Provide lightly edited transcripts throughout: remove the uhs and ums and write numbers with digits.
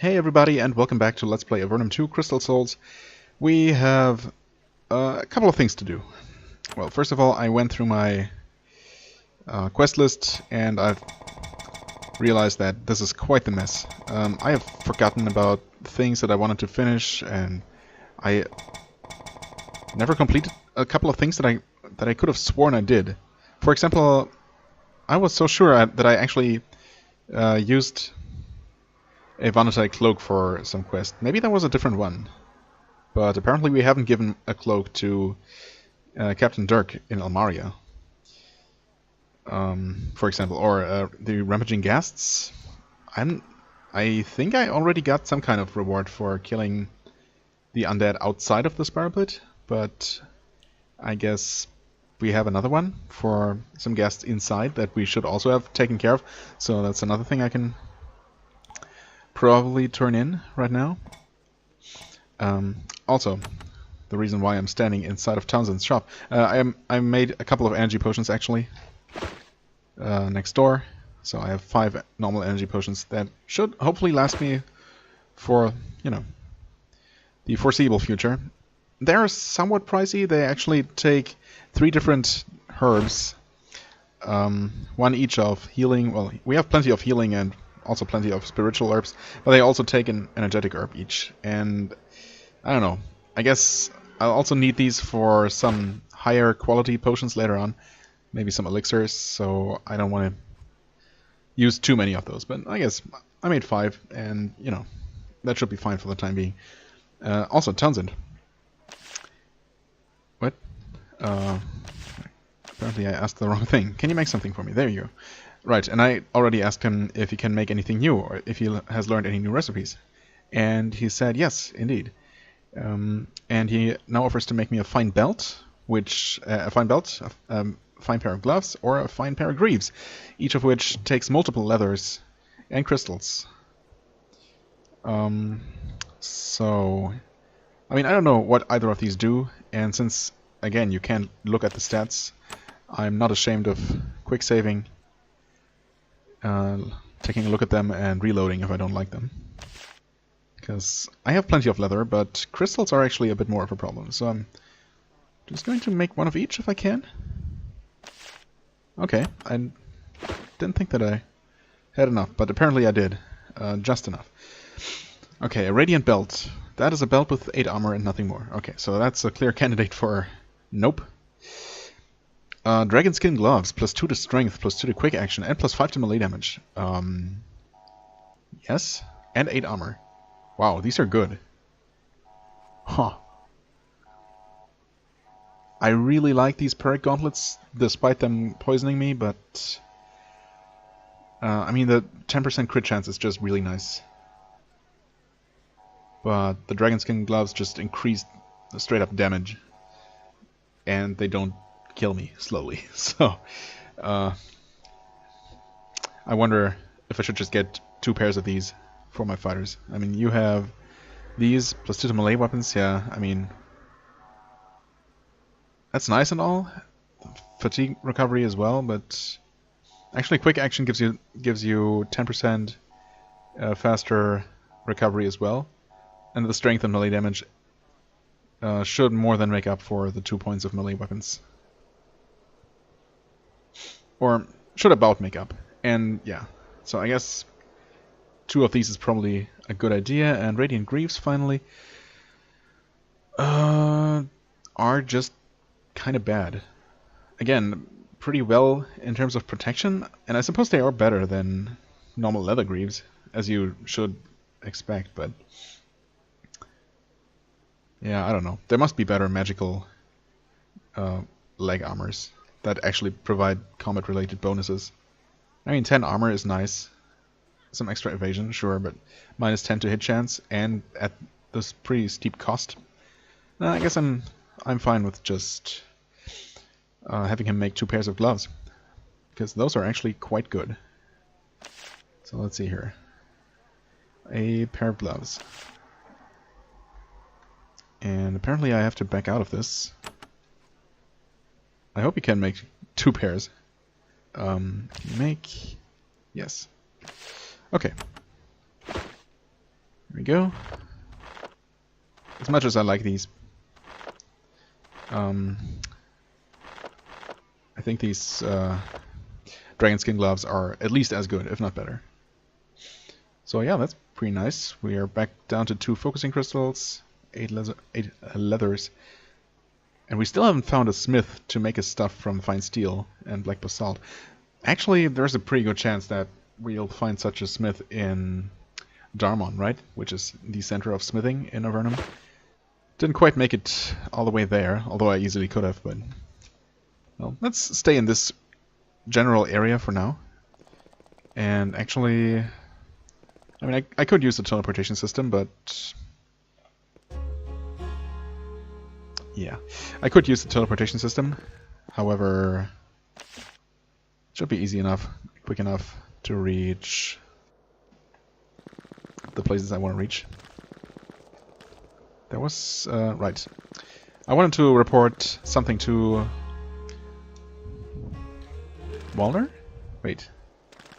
Hey everybody, and welcome back to Let's Play Avernum 2 Crystal Souls. We have a couple of things to do. Well, first of all, I went through my quest list, and I've realized that this is quite the mess. I have forgotten about things that I wanted to finish, and I never completed a couple of things that I could have sworn I did. For example, I was so sure that I actually used a Avernite cloak for some quest. Maybe that was a different one. But apparently we haven't given a cloak to Captain Dirk in Almaria. For example, or the Rampaging Ghasts. I think I already got some kind of reward for killing the undead outside of the Spiral Pit, but I guess we have another one for some ghasts inside that we should also have taken care of. So that's another thing I can probably turn in right now. Also, the reason why I'm standing inside of Townsend's shop, I made a couple of energy potions actually next door, so I have 5 normal energy potions that should hopefully last me for, you know, the foreseeable future. They're somewhat pricey. They actually take 3 different herbs, one each of healing. Well, we have plenty of healing and also plenty of spiritual herbs, but they also take an energetic herb each. And I don't know, I guess I'll also need these for some higher quality potions later on, maybe some elixirs, so I don't want to use too many of those. But I guess I made 5, and you know, that should be fine for the time being. Also, Townsend. What? Apparently I asked the wrong thing. Can you make something for me? There you go. Right, and I already asked him if he can make anything new, or if he has learned any new recipes. And he said yes, indeed. And he now offers to make me a fine belt, a fine pair of gloves, or a fine pair of greaves, each of which takes multiple leathers and crystals. So, I mean, I don't know what either of these do, and since, again, you can't look at the stats, I'm not ashamed of quick saving, taking a look at them and reloading if I don't like them. Because I have plenty of leather, but crystals are actually a bit more of a problem, so I'm just going to make one of each if I can. Okay, I didn't think that I had enough, but apparently I did. Just enough. Okay, a radiant belt. That is a belt with 8 armor and nothing more. Okay, so that's a clear candidate for nope. Dragon skin gloves, +2 to strength, +2 to quick action, and +5 to melee damage. Yes, and 8 armor. Wow, these are good. Huh. I really like these Peric gauntlets, despite them poisoning me, but I mean, the 10% crit chance is just really nice. But the dragon skin gloves just increase the straight up damage, and they don't kill me slowly. So I wonder if I should just get 2 pairs of these for my fighters. I mean, you have these +2 to melee weapons. Yeah, I mean, that's nice and all. Fatigue recovery as well, but actually quick action gives you 10% faster recovery as well, and the strength and melee damage should more than make up for the 2 points of melee weapons. Or should about make up. And yeah, so I guess 2 of these is probably a good idea. And Radiant Greaves finally are just kind of bad. Again, pretty well in terms of protection, and I suppose they are better than normal leather greaves, as you should expect, but yeah, I don't know. There must be better magical leg armors that actually provide combat-related bonuses. I mean, 10 armor is nice. Some extra evasion, sure, but -10 to hit chance, and at this pretty steep cost. I guess I'm fine with just having him make 2 pairs of gloves, because those are actually quite good. So let's see here. A pair of gloves. And apparently I have to back out of this. I hope you can make 2 pairs. Can you make... Yes. Okay. we go. As much as I like these, I think these dragon skin gloves are at least as good, if not better. So yeah, that's pretty nice. We are back down to 2 focusing crystals, 8 leathers, and we still haven't found a smith to make his stuff from fine steel and black basalt. Actually, there's a pretty good chance that we'll find such a smith in Darmon, right? Which is the center of smithing in Avernum. Didn't quite make it all the way there, although I easily could have, but... Well, let's stay in this general area for now. And actually... I mean, I could use the teleportation system, but... Yeah, I could use the teleportation system. However, it should be easy enough, quick enough to reach the places I want to reach. There was... right. I wanted to report something to... Walner? Wait.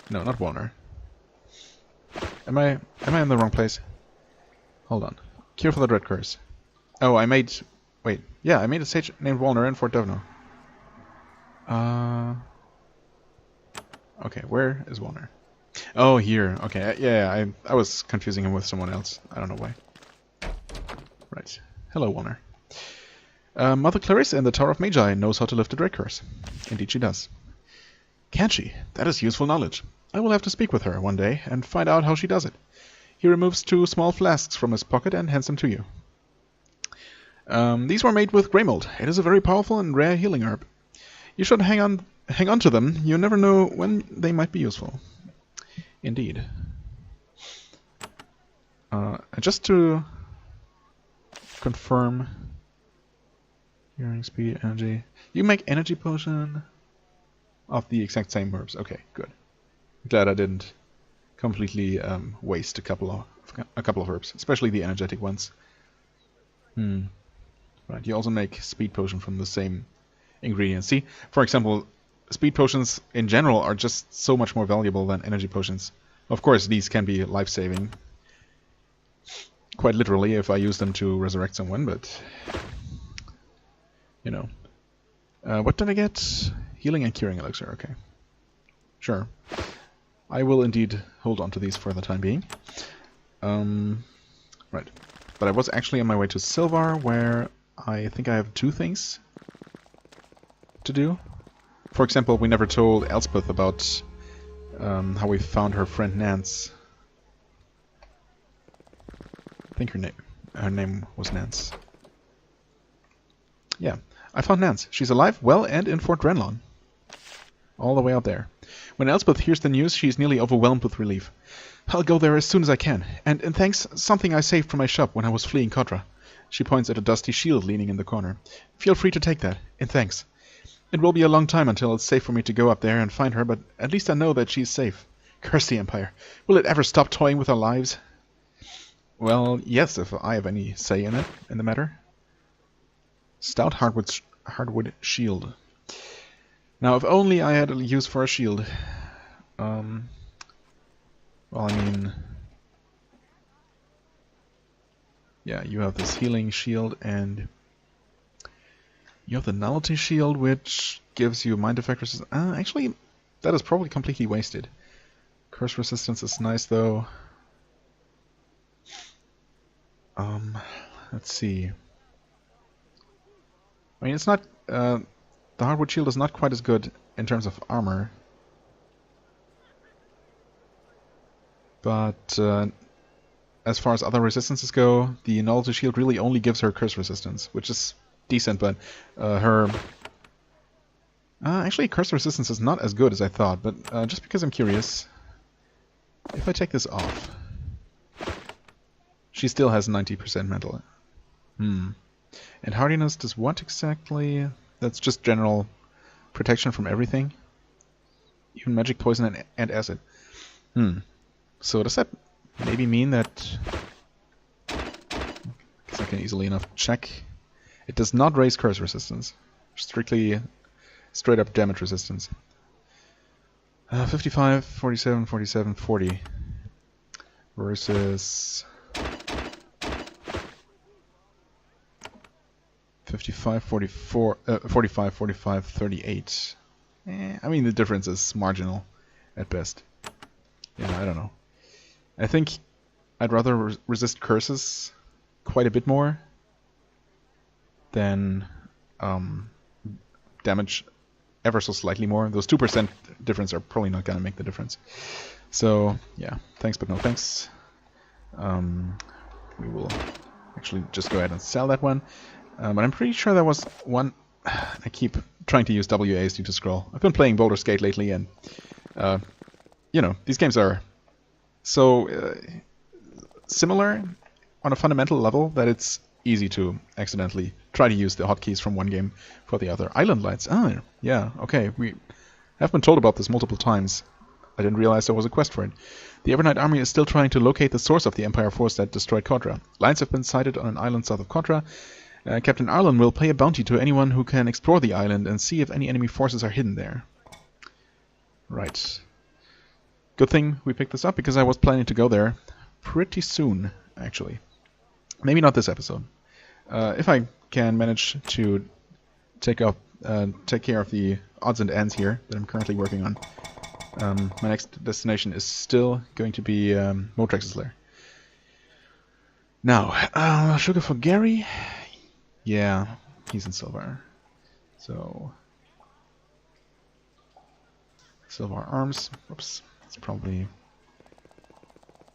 No, not Walner. Am I in the wrong place? Hold on. Cure for the Dread Curse. Oh, I made... Wait. Yeah, I made a sage named Walner in Fort Devno. Okay, where is Walner? Oh, here. Okay, yeah, I was confusing him with someone else. I don't know why. Right. Hello, Walner. Mother Clarissa in the Tower of Magi knows how to lift a Dread Curse. Indeed she does. Can she? That is useful knowledge. I will have to speak with her one day and find out how she does it. He removes 2 small flasks from his pocket and hands them to you. These were made with grey mold. It is a very powerful and rare healing herb. You should hang on to them. You never know when they might be useful. Indeed. Just to confirm, healing, speed, energy. You make energy potion of the exact same herbs. Okay, good. Glad I didn't completely waste a couple of herbs, especially the energetic ones. Right. You also make speed potion from the same ingredients. See, for example, speed potions in general are just so much more valuable than energy potions. Of course, these can be life-saving, quite literally, if I use them to resurrect someone. But you know, what did I get? Healing and curing elixir. Okay, sure. I will indeed hold on to these for the time being. Right. But I was actually on my way to Silvar, where I think I have 2 things to do. For example, we never told Elspeth about how we found her friend Nance. I think her name was Nance. Yeah, I found Nance. She's alive, well, and in Fort Drenlon. All the way out there. When Elspeth hears the news, she's nearly overwhelmed with relief. I'll go there as soon as I can. And thanks, something I saved from my shop when I was fleeing Kotra. She points at a dusty shield leaning in the corner. Feel free to take that, and thanks. It will be a long time until it's safe for me to go up there and find her, but at least I know that she's safe. Curse the Empire. Will it ever stop toying with our lives? Well, yes, if I have any say in the matter. Stout hardwood shield. Now, if only I had a use for a shield. Well, I mean... Yeah, you have this healing shield, and... You have the nullity shield, which gives you mind effect resistance. Actually, that is probably completely wasted. Curse resistance is nice, though. Let's see. I mean, it's not... the hardwood shield is not quite as good in terms of armor. But as far as other resistances go, the nullity shield really only gives her curse resistance, which is decent, but her... actually, curse resistance is not as good as I thought, but just because I'm curious, if I take this off, she still has 90% mental. And hardiness does what exactly? That's just general protection from everything. Even magic, poison, and acid. So does that maybe mean that... Because I can easily enough check. It does not raise curse resistance. Strictly straight up damage resistance. 55, 47, 47, 40. Versus 55, 44, 45, 45, 38. I mean, the difference is marginal at best. Yeah, I don't know. I think I'd rather resist curses quite a bit more than damage ever so slightly more. Those 2% difference are probably not going to make the difference. So, yeah, thanks but no thanks. We will actually just go ahead and sell that one. But I'm pretty sure there was one... I keep trying to use WASD to scroll. I've been playing Baldur's Gate lately, and, you know, these games are so similar on a fundamental level that it's easy to accidentally try to use the hotkeys from one game for the other. Island Lights. Oh, yeah, okay. We have been told about this multiple times. I didn't realize there was a quest for it. The Avernite army is still trying to locate the source of the Empire force that destroyed Kodra. Lines have been sighted on an island south of Kodra. Captain Arlen will pay a bounty to anyone who can explore the island and see if any enemy forces are hidden there. Right. Good thing we picked this up, because I was planning to go there pretty soon, actually. Maybe not this episode. If I can manage to take care of the odds and ends here that I'm currently working on. My next destination is still going to be Motrex's lair. Now, sugar for Gary. Yeah, he's in Silvar. So, Silvar Arms. Oops, that's probably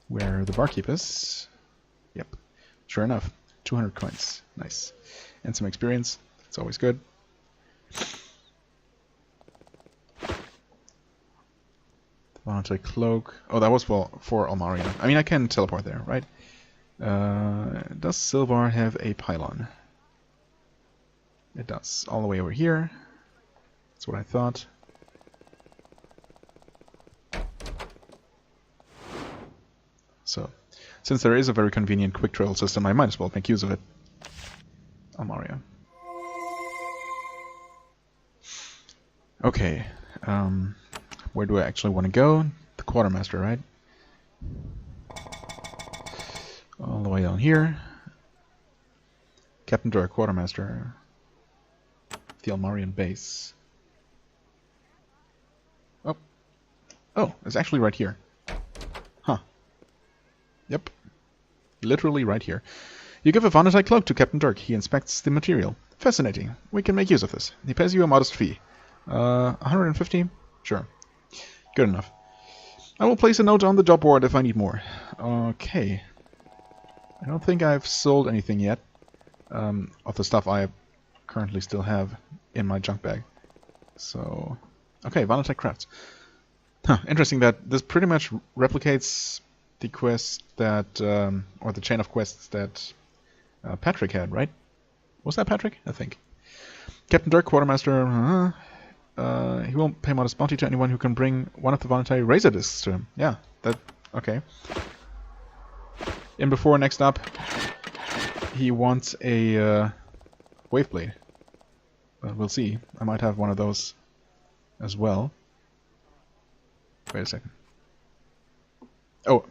where the barkeep is. Yep, sure enough. 200 coins. Nice. And some experience. That's always good. Volunteer cloak. Oh, that was for Almaria. I mean, I can teleport there, right? Does Silvar have a pylon? It does. All the way over here. That's what I thought. So, since there is a very convenient quick travel system, I might as well make use of it. Almaria. Okay. Where do I actually want to go? The quartermaster, right? All the way down here. Captain Dirk, quartermaster. The Almarian base. Oh. Oh, it's actually right here. Huh. Yep. Literally right here. You give a Avernite cloak to Captain Dirk. He inspects the material. Fascinating. We can make use of this. He pays you a modest fee. 150? Sure. Good enough. I will place a note on the job board if I need more. Okay. I don't think I've sold anything yet of the stuff I currently still have in my junk bag. So, okay, Vanatech Crafts. Huh, interesting that this pretty much replicates the quest that, or the chain of quests that Patrick had, right? Was that Patrick? I think. Captain Dirk, quartermaster. He won't pay modest bounty to anyone who can bring one of the voluntary razor discs to him. Yeah, that... okay. In before, next up, he wants a wave blade. But we'll see. I might have one of those as well. Wait a second. Oh.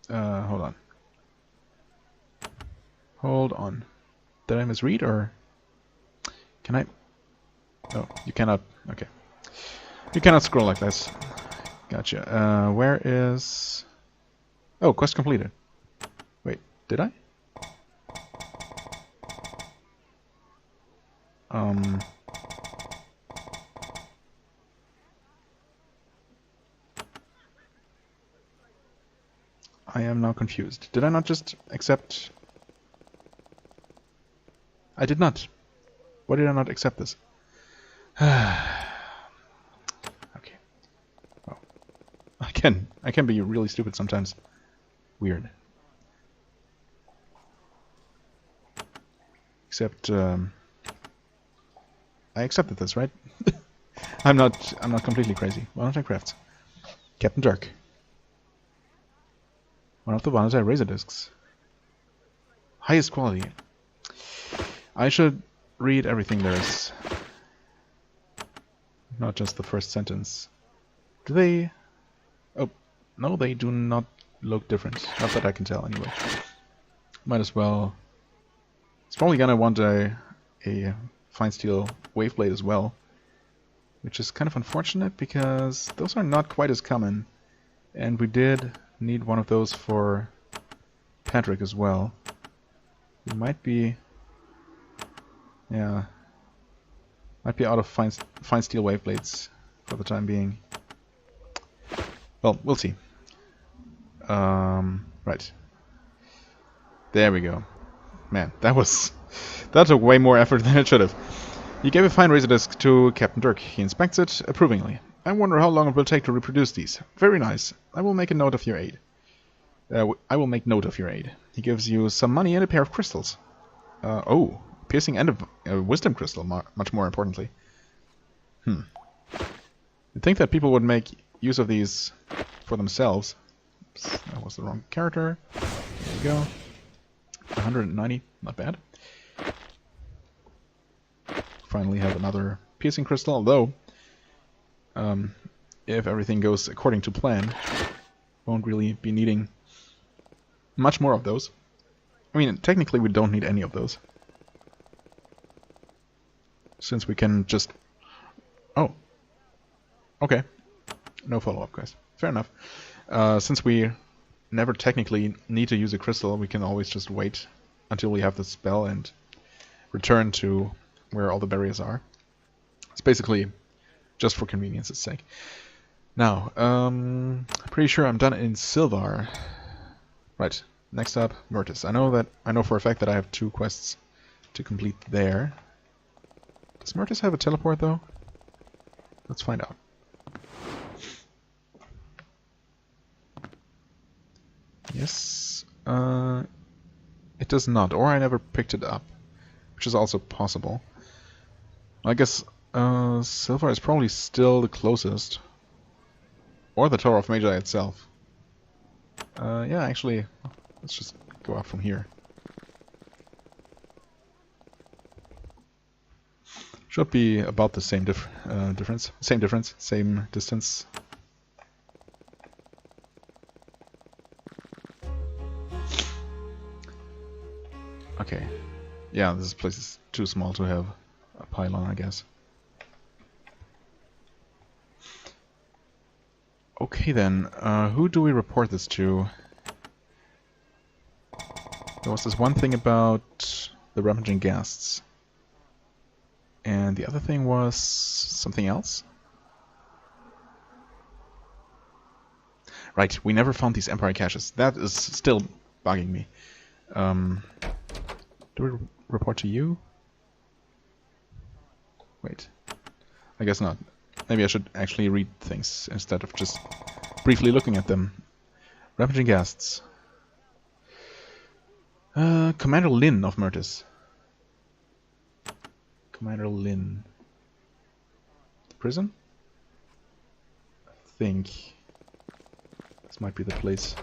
Hold on. Hold on. Did I misread, or... can I... oh, you cannot... okay. You cannot scroll like this. Gotcha. Where is... oh, quest completed. Wait, did I? I am now confused. Did I not just accept... I did not. Why did I not accept this? Okay. Oh. I can be really stupid sometimes. Weird. Except I accepted this, right? I'm not completely crazy. Vanatech Crafts. Captain Dirk. One of the Vanatech razor discs. Highest quality. I should read everything there is. Not just the first sentence. Do they... oh, no, they do not look different. Not that I can tell, anyway. Might as well It's probably gonna want a fine steel wave blade as well, which is kind of unfortunate because those are not quite as common, and we did need one of those for Patrick as well. We might be, yeah, might be out of fine steel wave blades for the time being. Well, we'll see. Right. There we go. Man, that took way more effort than it should have. You gave a fine razor disc to Captain Dirk. He inspects it approvingly. I wonder how long it will take to reproduce these. Very nice. I will make a note of your aid. I will make note of your aid. He gives you some money and a pair of crystals. Oh, piercing and a wisdom crystal, much more importantly. You'd think that people would make use of these for themselves. Oops, that was the wrong character. There we go. 190, not bad. Finally have another piercing crystal, although if everything goes according to plan, won't really be needing much more of those. I mean, technically we don't need any of those, since we can just... Oh, okay, no follow-up quest. Fair enough. Since we never technically need to use a crystal, we can always just wait until we have the spell and return to where all the barriers are. It's basically just for convenience's sake. Now, pretty sure I'm done in Silvar. Right, next up, Myrtis. I know for a fact that I have 2 quests to complete there. Does Myrtis have a teleport though? Let's find out. Yes, it does not, or I never picked it up, which is also possible. I guess Silvar is probably still the closest, or the Tower of Magi itself. Yeah, actually, let's just go up from here. Should be about the same difference, same distance. Okay, yeah, this place is too small to have a pylon, I guess. Okay then, who do we report this to? There was this one thing about the rummaging guests. And the other thing was something else? Right, we never found these Empire caches. That is still bugging me. Do we report to you? Wait. I guess not. Maybe I should actually read things instead of just briefly looking at them. Ravaging guests. Commander Lin of Myrtis. Commander Lin. The prison? I think this might be the place.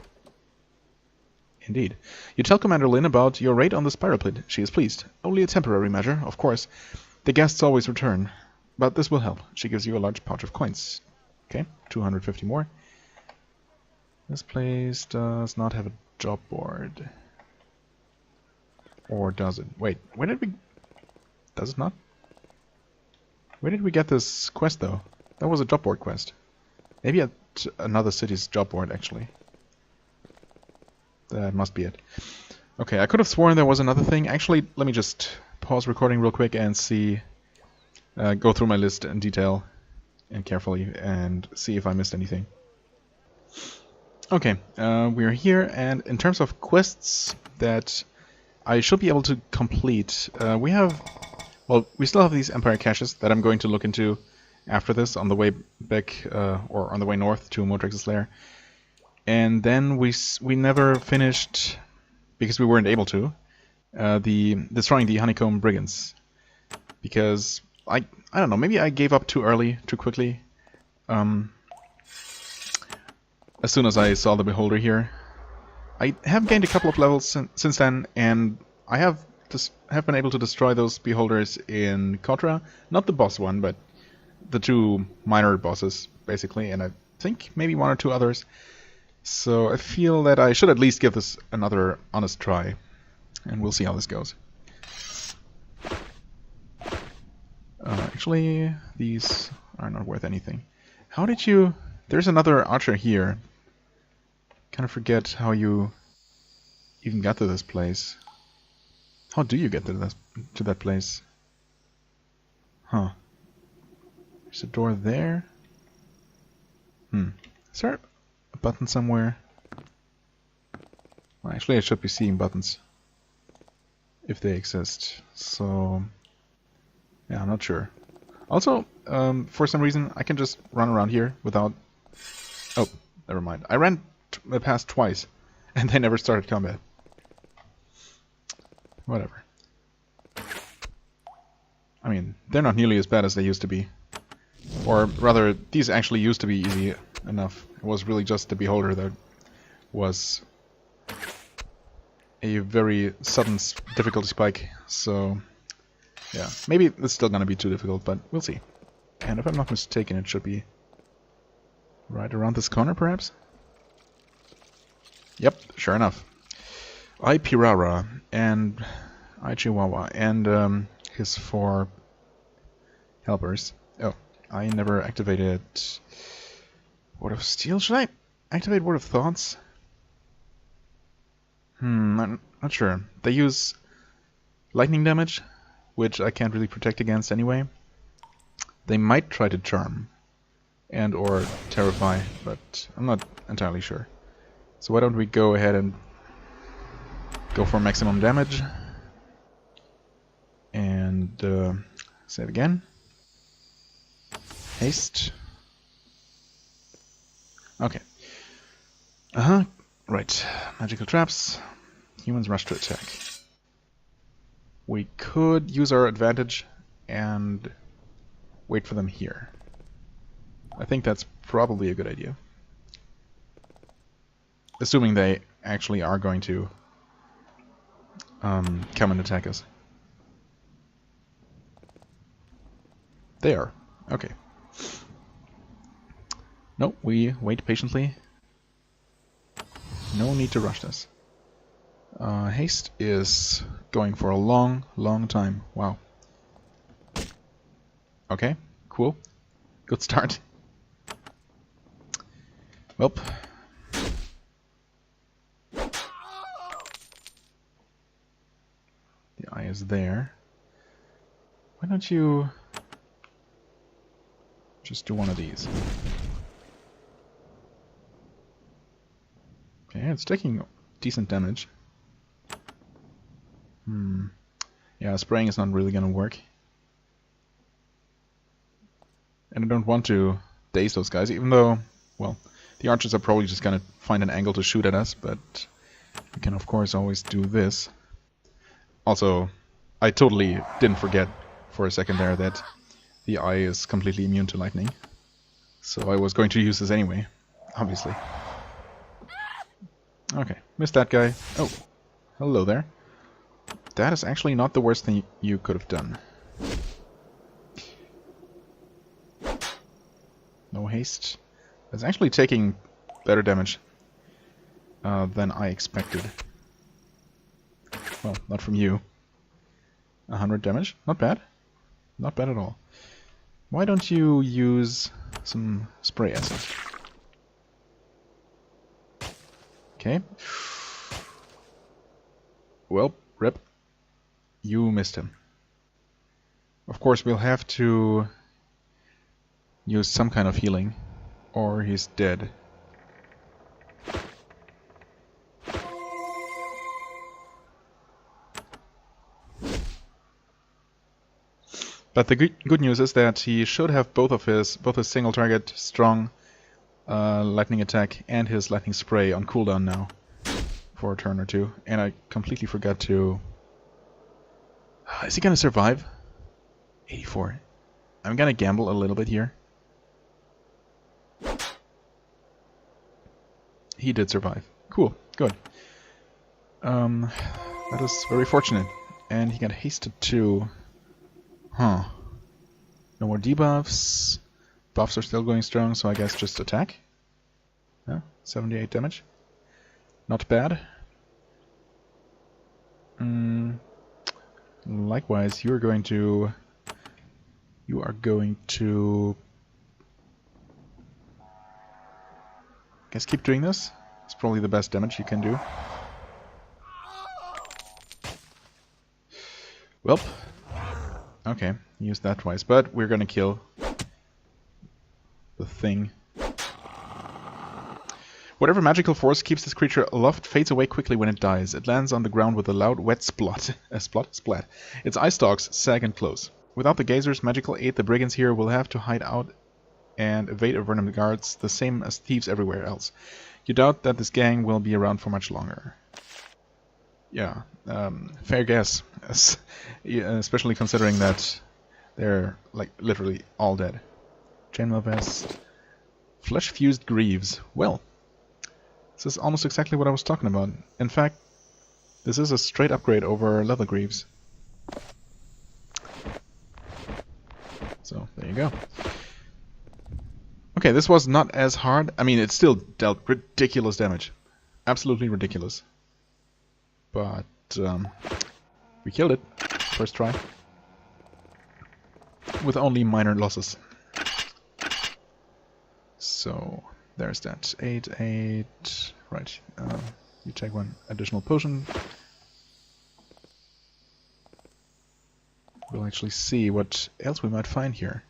Indeed. You tell Commander Lin about your raid on the Spiral Pit. She is pleased. Only a temporary measure, of course. The guests always return. But this will help. She gives you a large pouch of coins. Okay, 250 more. This place does not have a job board. Or does it? Wait, where did we... Does it not? Where did we get this quest, though? That was a job board quest. Maybe at another city's job board, actually. That must be it. Okay, I could have sworn there was another thing. Actually, let me just pause recording real quick and see... go through my list in detail and carefully and see if I missed anything. Okay, we're here, and in terms of quests that I should be able to complete, we have... Well, we still have these Empire caches that I'm going to look into after this on the way back, or on the way north to Modrex's lair. And then we never finished, because we weren't able to, destroying the Honeycomb Brigands. Because, I don't know, maybe I gave up too early, too quickly. As soon as I saw the Beholder here. I have gained a couple of levels since then, and I have been able to destroy those Beholders in Kotra. Not the boss one, but the 2 minor bosses, basically, and I think maybe 1 or 2 others. So I feel that I should at least give this another honest try, and we'll see how this goes. Actually, these are not worth anything. How did you... There's another archer here. Kind of forget how you even got to this place. How do you get to that place? Huh. There's a door there. Is there a button somewhere? Well, actually, I should be seeing buttons. If they exist. So... yeah, I'm not sure. Also, for some reason, I can just run around here without... Oh, never mind. I ran past twice, and they never started combat. Whatever. I mean, they're not nearly as bad as they used to be. Or rather, these actually used to be easy enough. It was really just the Beholder that was a very sudden difficulty spike. So, yeah, maybe it's still gonna be too difficult, but we'll see. And if I'm not mistaken, it should be right around this corner, perhaps? Yep, sure enough. I Pirara and I Chihuahua and his 4 helpers. Oh, I never activated Word of Steel. Should I activate Word of Thoughts? I'm not sure. They use lightning damage, which I can't really protect against anyway. They might try to charm and or terrify, but I'm not entirely sure. So why don't we go ahead and go for maximum damage and save again. Haste. Okay. Right. Magical traps. Humans rush to attack. We could use our advantage and wait for them here. I think that's probably a good idea. Assuming they actually are going to come and attack us. They are. Okay. No, we wait patiently. No need to rush this. Haste is going for a long, long time. Wow. Okay, cool. Good start. Well. The eye is there. Why don't you just do one of these? Okay, it's taking decent damage. Yeah, spraying is not really gonna work. And I don't want to daze those guys, even though, well, the archers are probably just gonna find an angle to shoot at us, but we can of course always do this. Also, I totally didn't forget for a second there that the eye is completely immune to lightning. So I was going to use this anyway, obviously. Okay, missed that guy. Oh, hello there. That is actually not the worst thing you could have done. No haste. It's actually taking better damage than I expected. Well, not from you. 100 damage? Not bad. Not bad at all. Why don't you use some spray acid? Okay. Well, rip. You missed him. Of course, we'll have to use some kind of healing, or he's dead. But the good news is that he should have both his single target strong lightning attack and his lightning spray on cooldown now for a turn or two. And I completely forgot to... Is he gonna survive? 84. I'm gonna gamble a little bit here. He did survive. Cool. Good. That is very fortunate. And he got hasted too. Huh. No more debuffs. Buffs are still going strong, so I guess just attack. Yeah, 78 damage. Not bad. Likewise, you're going to You are going to... guess keep doing this. It's probably the best damage you can do. Welp. Okay, use that twice, but we're gonna kill the thing. Whatever magical force keeps this creature aloft fades away quickly when it dies. It lands on the ground with a loud, wet splot. Splat. Its eye stalks sag and close. Without the gazer's magical aid, the brigands here will have to hide out and evade Avernum guards, the same as thieves everywhere else. You doubt that this gang will be around for much longer. Yeah, fair guess. Especially considering that they're, like, literally all dead. Chainmail vest. Flesh-fused greaves. Well, this is almost exactly what I was talking about. In fact, this is a straight upgrade over leather greaves. So, there you go. Okay, this was not as hard. I mean, it still dealt ridiculous damage. Absolutely ridiculous. But, we killed it. First try. With only minor losses. So, there's that. 8. Right. You take one additional potion. We'll actually see what else we might find here.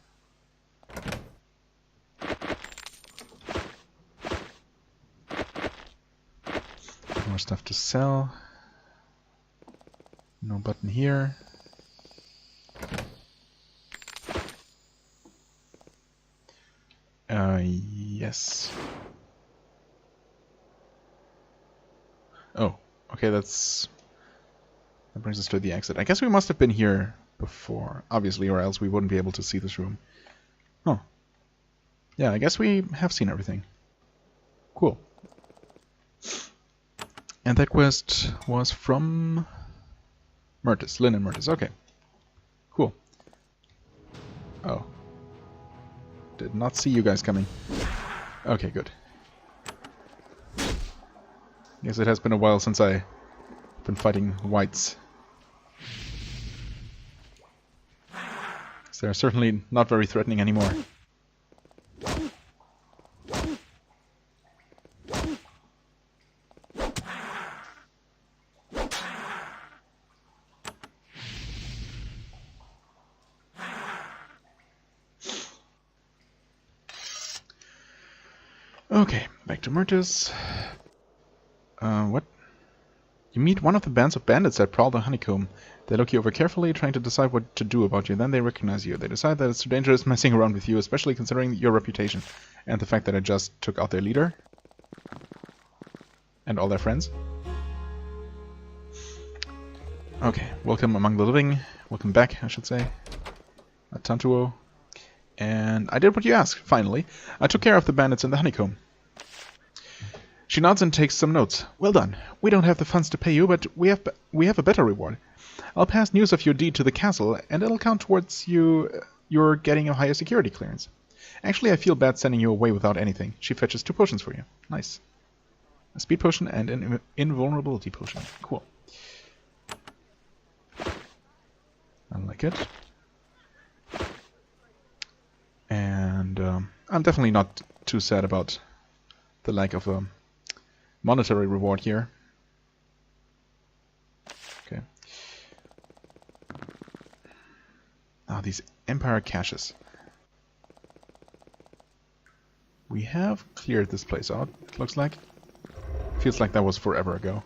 More stuff to sell. No button here. Yes. Oh, okay, that brings us to the exit. I guess we must have been here before, obviously, or else we wouldn't be able to see this room. Oh. Yeah, I guess we have seen everything. Cool. And that quest was from Myrtis, Lynn and Myrtis. Okay. Cool. Oh. Did not see you guys coming. Okay, good. Guess it has been a while since I've been fighting whites. So they're certainly not very threatening anymore. Okay, back to Myrtis. What? You meet one of the bands of bandits that prowl the honeycomb. They look you over carefully, trying to decide what to do about you. Then they recognize you. They decide that it's too dangerous messing around with you, especially considering your reputation. And the fact that I just took out their leader. And all their friends. Okay, welcome among the living. Welcome back, I should say. Tantuo. And I did what you asked, finally. I took care of the bandits in the honeycomb. She nods and takes some notes. Well done. We don't have the funds to pay you, but we have a better reward. I'll pass news of your deed to the castle, and it'll count towards you're getting a higher security clearance. Actually, I feel bad sending you away without anything. She fetches 2 potions for you. Nice. A speed potion and an invulnerability potion. Cool. I like it. And I'm definitely not too sad about the lack of a monetary reward here. Okay. Ah, these Empire caches. We have cleared this place out, it looks like. Feels like that was forever ago.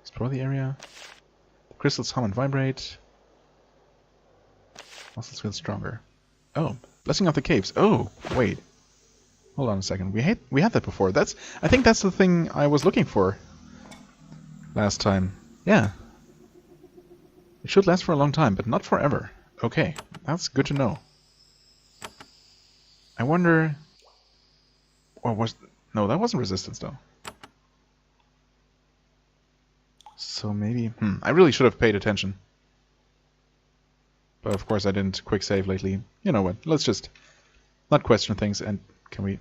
Explore the area. The crystals hum and vibrate. Muscles feel stronger. Oh, Blessing of the Caves. Oh, wait. Hold on a second. We had that before. I think that's the thing I was looking for last time. Yeah. It should last for a long time, but not forever. Okay, that's good to know. I wonder... Or was... No, that wasn't resistance, though. So maybe... I really should have paid attention. But of course I didn't quick save lately. You know what, let's just not question things. And can we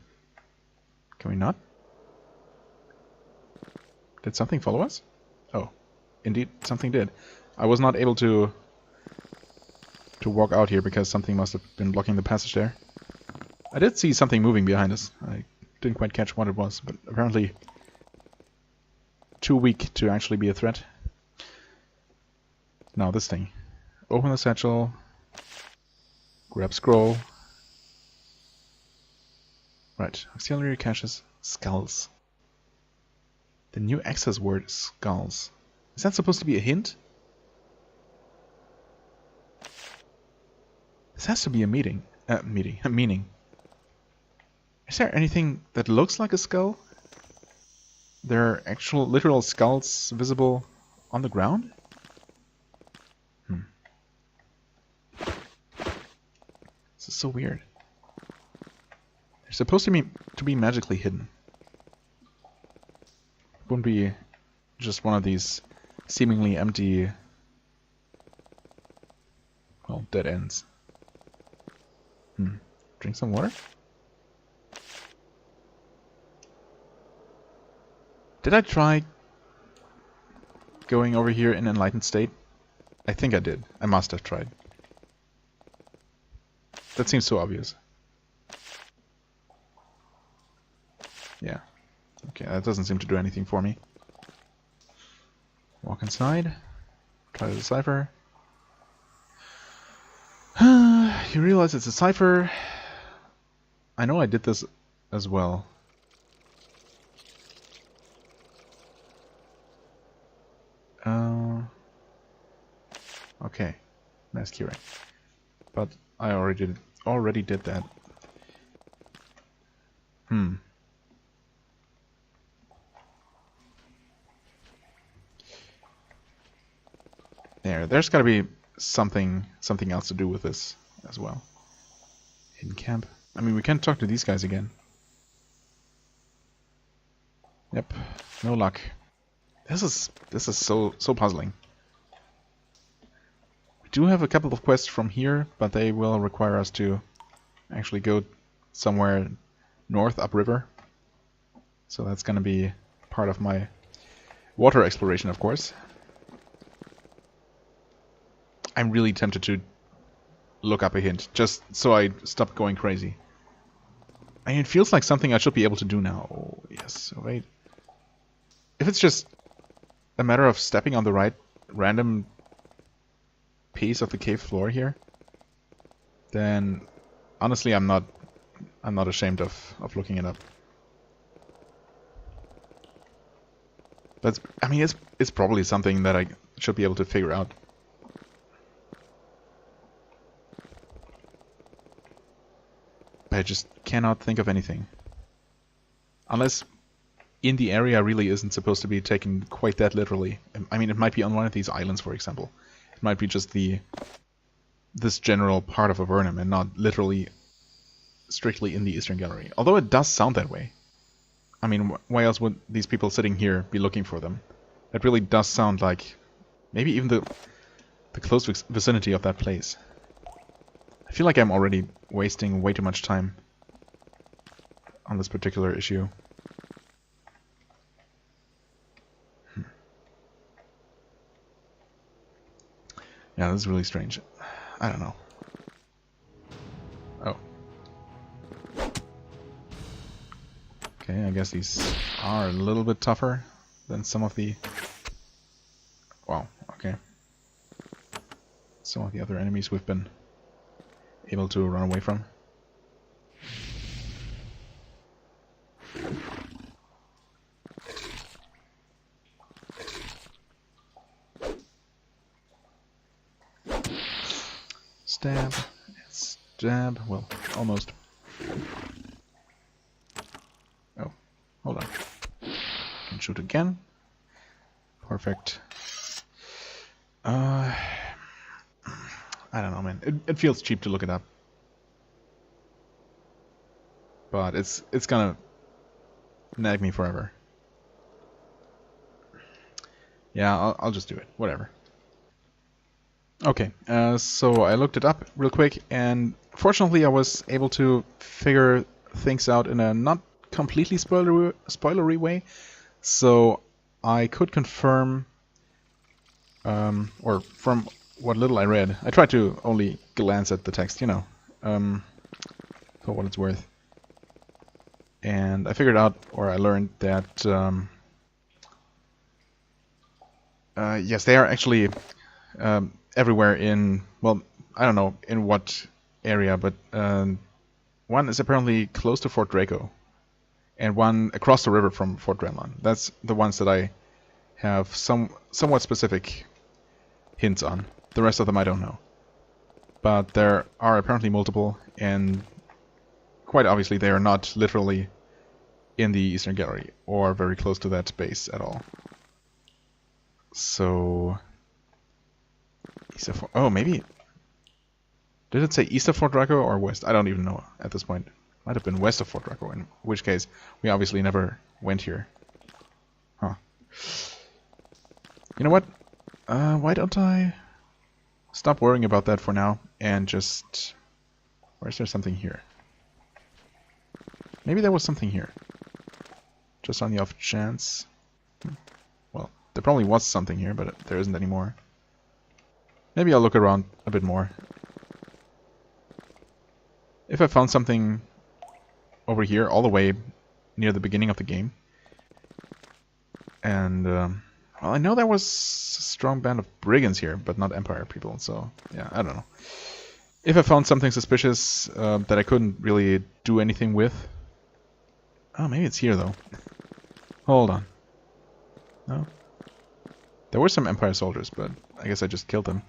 not? Did something follow us? Oh, indeed something did. I was not able to to walk out here because something must have been blocking the passage there. I did see something moving behind us. I didn't quite catch what it was, but apparently too weak to actually be a threat. Now this thing. Open the satchel. Grab scroll. Right. Auxiliary caches. Skulls. The new access word is skulls. Is that supposed to be a hint? This has to be a meaning. Meaning. Is there anything that looks like a skull? There are actual literal skulls visible on the ground? This is so weird. They're supposed to be magically hidden. It wouldn't be just one of these seemingly empty, well, dead ends. Drink some water? Did I try going over here in enlightened state? I think I did. I must have tried. That seems so obvious. Yeah. Okay, that doesn't seem to do anything for me. Walk inside. Try to decipher. You realize it's a cipher. I know I did this as well. Okay. Mass curing. But I already did that. There's gotta be something else to do with this as well. Hidden camp. I mean, we can talk to these guys again. Yep, no luck. This is so puzzling. We do have a couple of quests from here, but they will require us to actually go somewhere north upriver. So that's gonna be part of my water exploration, of course. I'm really tempted to look up a hint, just so I stop going crazy. I mean, it feels like something I should be able to do now. Oh, yes, wait. If it's just a matter of stepping on the right random piece of the cave floor here, then honestly I'm not ashamed of looking it up. But I mean, it's probably something that I should be able to figure out. But I just cannot think of anything. Unless in the area really isn't supposed to be taken quite that literally. I mean, it might be on one of these islands, for example. It might be just this general part of Avernum and not literally strictly in the Eastern Gallery. Although it does sound that way. I mean, why else would these people sitting here be looking for them? It really does sound like maybe even the close vicinity of that place. I feel like I'm already wasting way too much time on this particular issue. Yeah, this is really strange. I don't know. Oh. Okay, I guess these are a little bit tougher than some of the... Wow, okay. Some of the other enemies we've been able to run away from. Stab, stab, well, almost. Oh, hold on. Can shoot again. Perfect. I don't know, man. It feels cheap to look it up. But it's gonna nag me forever. Yeah, I'll just do it. Whatever. Okay, so I looked it up real quick, and fortunately I was able to figure things out in a not completely spoilery way. So I could confirm, or from what little I read. I tried to only glance at the text, you know, for what it's worth. And I figured out, or I learned that, yes, they are actually everywhere in, well, I don't know in what area, but one is apparently close to Fort Draco, and one across the river from Fort Dremlin. That's the ones that I have somewhat specific hints on. The rest of them I don't know. But there are apparently multiple, and quite obviously they are not literally in the Eastern Gallery, or very close to that base at all. So... oh, maybe... Did it say east of Fort Draco or west? I don't even know at this point. Might have been west of Fort Draco, in which case we obviously never went here. Huh. You know what? Why don't I stop worrying about that for now and just... Or is there something here? Maybe there was something here. Just on the off chance. Well, there probably was something here, but there isn't anymore. Maybe I'll look around a bit more. If I found something over here, all the way near the beginning of the game. And, well, I know there was a strong band of brigands here, but not Empire people, so, yeah, I don't know. If I found something suspicious that I couldn't really do anything with... Oh, maybe it's here, though. Hold on. No? There were some Empire soldiers, but I guess I just killed them.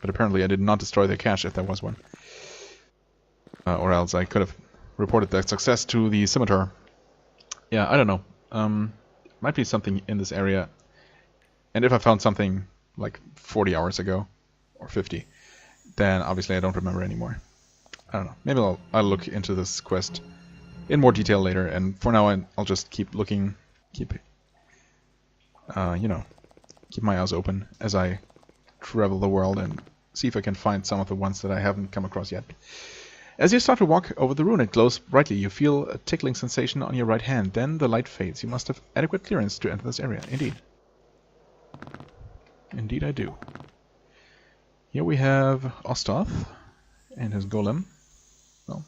But apparently I did not destroy their cache if there was one. Or else I could have reported that success to the scimitar. Yeah, I don't know. Might be something in this area. And if I found something like 40 hours ago, or 50, then obviously I don't remember anymore. I don't know. Maybe I'll look into this quest in more detail later. And for now I'll just keep looking, keep my eyes open as I travel the world and see if I can find some of the ones that I haven't come across yet. As you start to walk over the rune, it glows brightly. You feel a tickling sensation on your right hand. Then the light fades. You must have adequate clearance to enter this area. Indeed. Indeed I do. Here we have Ostoth and his golem. Well,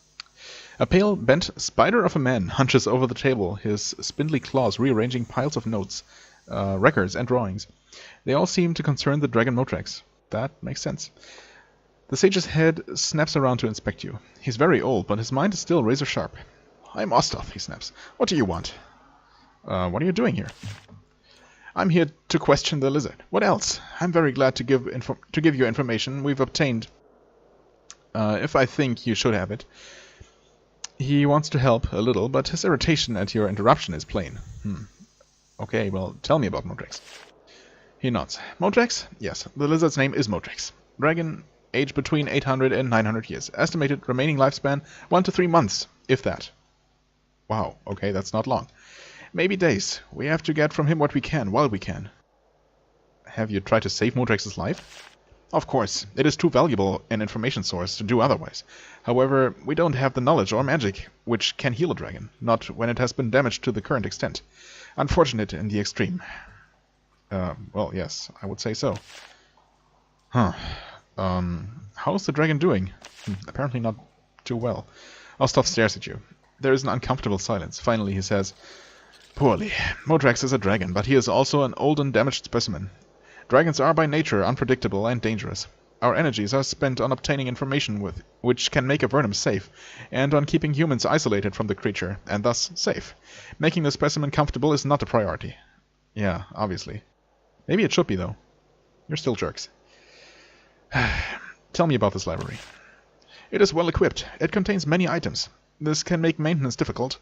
a pale, bent spider of a man hunches over the table, his spindly claws rearranging piles of notes, records, and drawings. They all seem to concern the dragon Motrex. That makes sense. The sage's head snaps around to inspect you. He's very old, but his mind is still razor sharp. I'm Ostoth, he snaps. What do you want? What are you doing here? I'm here to question the lizard. What else? I'm very glad to give you information we've obtained. If I think you should have it. He wants to help a little, but his irritation at your interruption is plain. Okay, well, tell me about Motrex. He nods. Motrex? Yes, the lizard's name is Motrex. Dragon, age between 800 and 900 years. Estimated remaining lifespan 1 to 3 months, if that. Wow, okay, that's not long. Maybe days. We have to get from him what we can, while we can. Have you tried to save Motrex's life? Of course, it is too valuable an information source to do otherwise. However, we don't have the knowledge or magic which can heal a dragon, not when it has been damaged to the current extent. Unfortunate in the extreme. Well, yes, I would say so. Huh. How's the dragon doing? Apparently not too well. Ostoth stares at you. There is an uncomfortable silence. Finally, he says, Poorly. Motrex is a dragon, but he is also an old and damaged specimen. Dragons are by nature unpredictable and dangerous. Our energies are spent on obtaining information which can make Avernum safe, and on keeping humans isolated from the creature, and thus safe. Making the specimen comfortable is not a priority. Yeah, obviously. Maybe it should be, though. You're still jerks. Tell me about this library. It is well equipped. It contains many items. This can make maintenance difficult.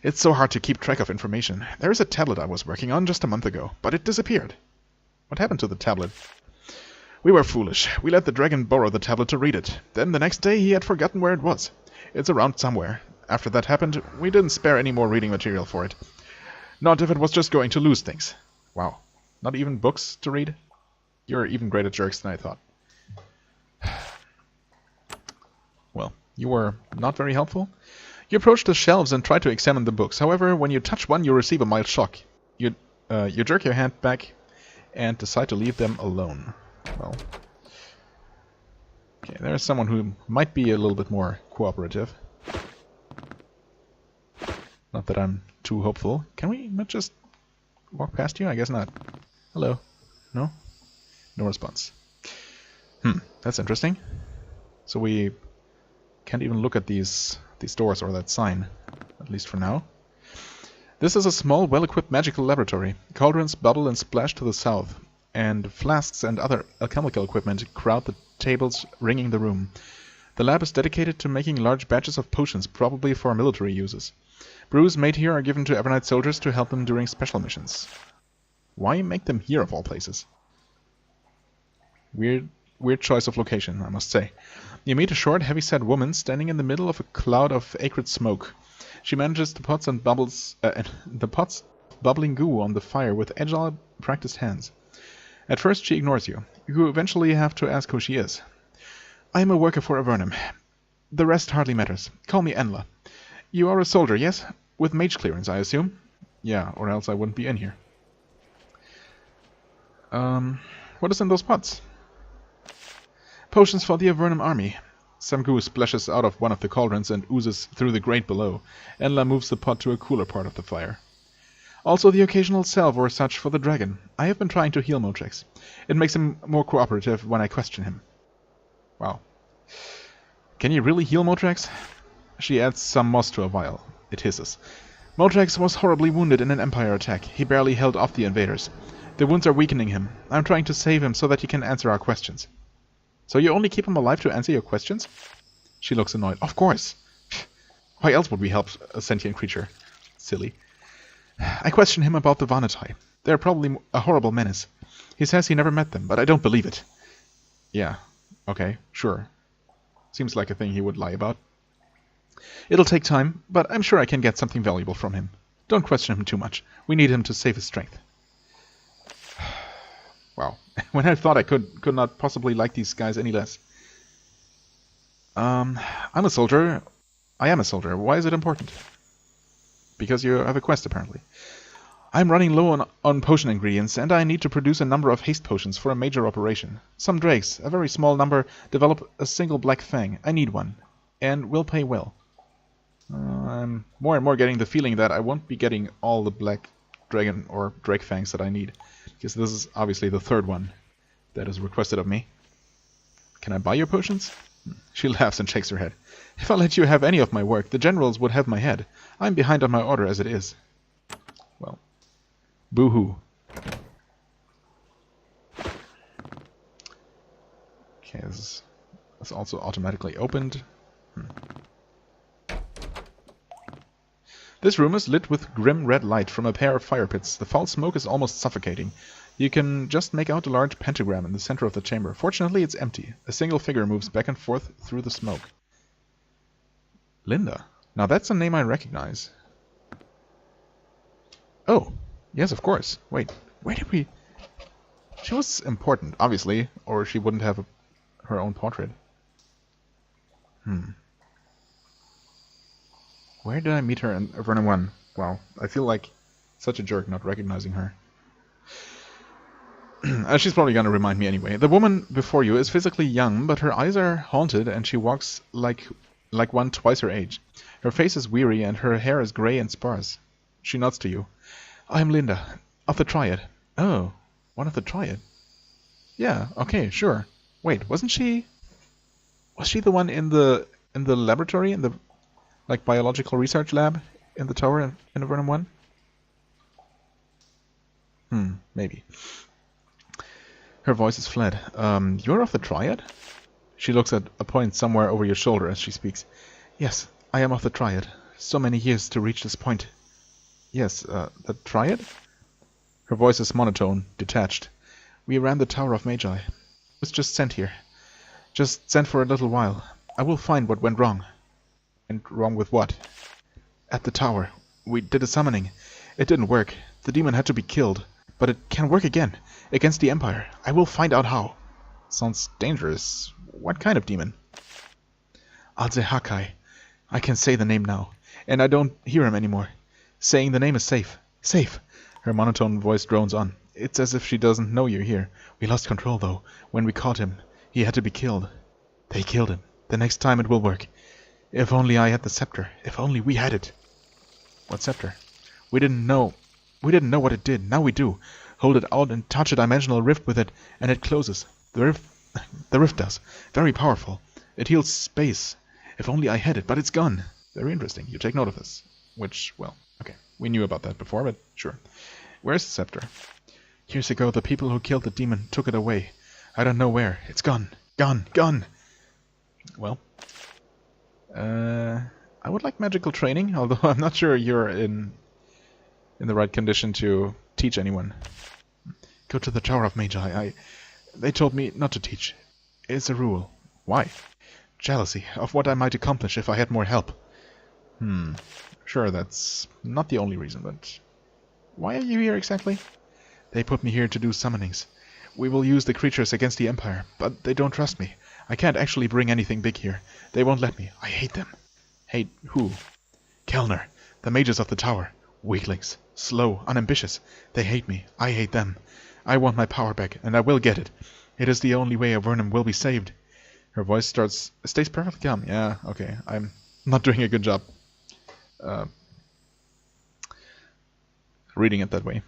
It's so hard to keep track of information. There is a tablet I was working on just a month ago, but it disappeared. What happened to the tablet? We were foolish. We let the dragon borrow the tablet to read it. Then the next day he had forgotten where it was. It's around somewhere. After that happened, we didn't spare any more reading material for it. Not if it was just going to lose things. Wow. Not even books to read? You're even greater jerks than I thought. Well, you were not very helpful. You approach the shelves and try to examine the books. However, when you touch one, you receive a mild shock. You jerk your hand back and decide to leave them alone. Well, okay, there's someone who might be a little bit more cooperative. Not that I'm too hopeful. Can we not just walk past you? I guess not. Hello? No? No response. That's interesting. So we can't even look at these doors or that sign, at least for now. This is a small, well-equipped magical laboratory. Cauldrons bubble and splash to the south, and flasks and other alchemical equipment crowd the tables ringing the room. The lab is dedicated to making large batches of potions, probably for military uses. Brews made here are given to Avernite soldiers to help them during special missions. Why make them here of all places? Weird choice of location, I must say. You meet a short, heavy-set woman standing in the middle of a cloud of acrid smoke. She manages the pots and bubbles, bubbling goo on the fire with agile, practiced hands. At first she ignores you. You eventually have to ask who she is. I am a worker for Avernum. The rest hardly matters. Call me Enla. You are a soldier, yes? With mage clearance, I assume? Yeah, or else I wouldn't be in here. What is in those pots? Potions for the Avernum army. Some goo splashes out of one of the cauldrons and oozes through the grate below. Enla moves the pot to a cooler part of the fire. Also the occasional salve or such for the dragon. I have been trying to heal Motrix. It makes him more cooperative when I question him. Wow. Can you really heal Motrix? She adds some moss to a vial. It hisses. Motrix was horribly wounded in an Empire attack. He barely held off the invaders. The wounds are weakening him. I'm trying to save him so that he can answer our questions. So you only keep him alive to answer your questions? She looks annoyed. Of course. Why else would we help a sentient creature? Silly. I question him about the Vanatae. They're probably a horrible menace. He says he never met them, but I don't believe it. Yeah. Okay, sure. Seems like a thing he would lie about. It'll take time, but I'm sure I can get something valuable from him. Don't question him too much. We need him to save his strength. Wow. When I thought I could not possibly like these guys any less. I'm a soldier. I am a soldier. Why is it important? Because you have a quest, apparently. I'm running low on potion ingredients, and I need to produce a number of haste potions for a major operation. Some drakes, a very small number, develop a single black fang. I need one. And will pay well. I'm more and more getting the feeling that I won't be getting all the black dragon or drake fangs that I need. Because this is obviously the third one that is requested of me. Can I buy your potions? She laughs and shakes her head. If I let you have any of my work, the generals would have my head. I'm behind on my order as it is. Well, boo-hoo. Okay, this is also automatically opened. This room is lit with grim red light from a pair of fire pits. The foul smoke is almost suffocating. You can just make out a large pentagram in the center of the chamber. Fortunately, it's empty. A single figure moves back and forth through the smoke. Linda. Now that's a name I recognize. Oh, yes, of course. Wait, where did we... She was important, obviously, or she wouldn't have her own portrait. Where did I meet her in Avernum 1? Wow, I feel like such a jerk not recognizing her. She's probably gonna remind me anyway. The woman before you is physically young, but her eyes are haunted and she walks like one twice her age. Her face is weary and her hair is grey and sparse. She nods to you. I'm Linda, of the Triad. Oh, one of the Triad. Yeah, okay, sure. Wait, wasn't she... Was she the one in the laboratory, in the biological research lab in the tower in Avernum 1? Maybe. Her voice is fled. You're of the Triad? She looks at a point somewhere over your shoulder as she speaks. Yes, I am of the Triad. So many years to reach this point. Yes, the Triad? Her voice is monotone, detached. We ran the Tower of Magi. I was just sent here. Just sent for a little while. I will find what went wrong. Went wrong with what? At the tower. We did a summoning. It didn't work. The demon had to be killed. But it can work again. Against the Empire. I will find out how. Sounds dangerous. What kind of demon? Adze-Hakai. I can say the name now. And I don't hear him anymore. Saying the name is safe. Safe. Her monotone voice drones on. It's as if she doesn't know you're here. We lost control, though. When we caught him, he had to be killed. They killed him. The next time it will work. If only I had the scepter. If only we had it. What scepter? We didn't know. We didn't know what it did. Now we do. Hold it out and touch a dimensional rift with it, and it closes. The rift does. Very powerful. It heals space. If only I had it, but it's gone. Very interesting. You take note of this. Which, well, okay. We knew about that before, but sure. Where's the scepter? Years ago, the people who killed the demon took it away. I don't know where. It's gone. Gone. Gone. Well. I would like magical training, although I'm not sure you're in the right condition to teach anyone. Go to the Tower of Magi. They told me not to teach. It's a rule. Why? Jealousy of what I might accomplish if I had more help. Sure, that's not the only reason, but why are you here exactly? They put me here to do summonings. We will use the creatures against the Empire, but they don't trust me. I can't actually bring anything big here. They won't let me. I hate them. Hate who? Kellner. The mages of the tower. Weaklings. Slow. Unambitious. They hate me. I hate them. I want my power back, and I will get it. It is the only way Avernum will be saved. Her voice stays perfectly calm. Yeah, okay. I'm not doing a good job reading it that way.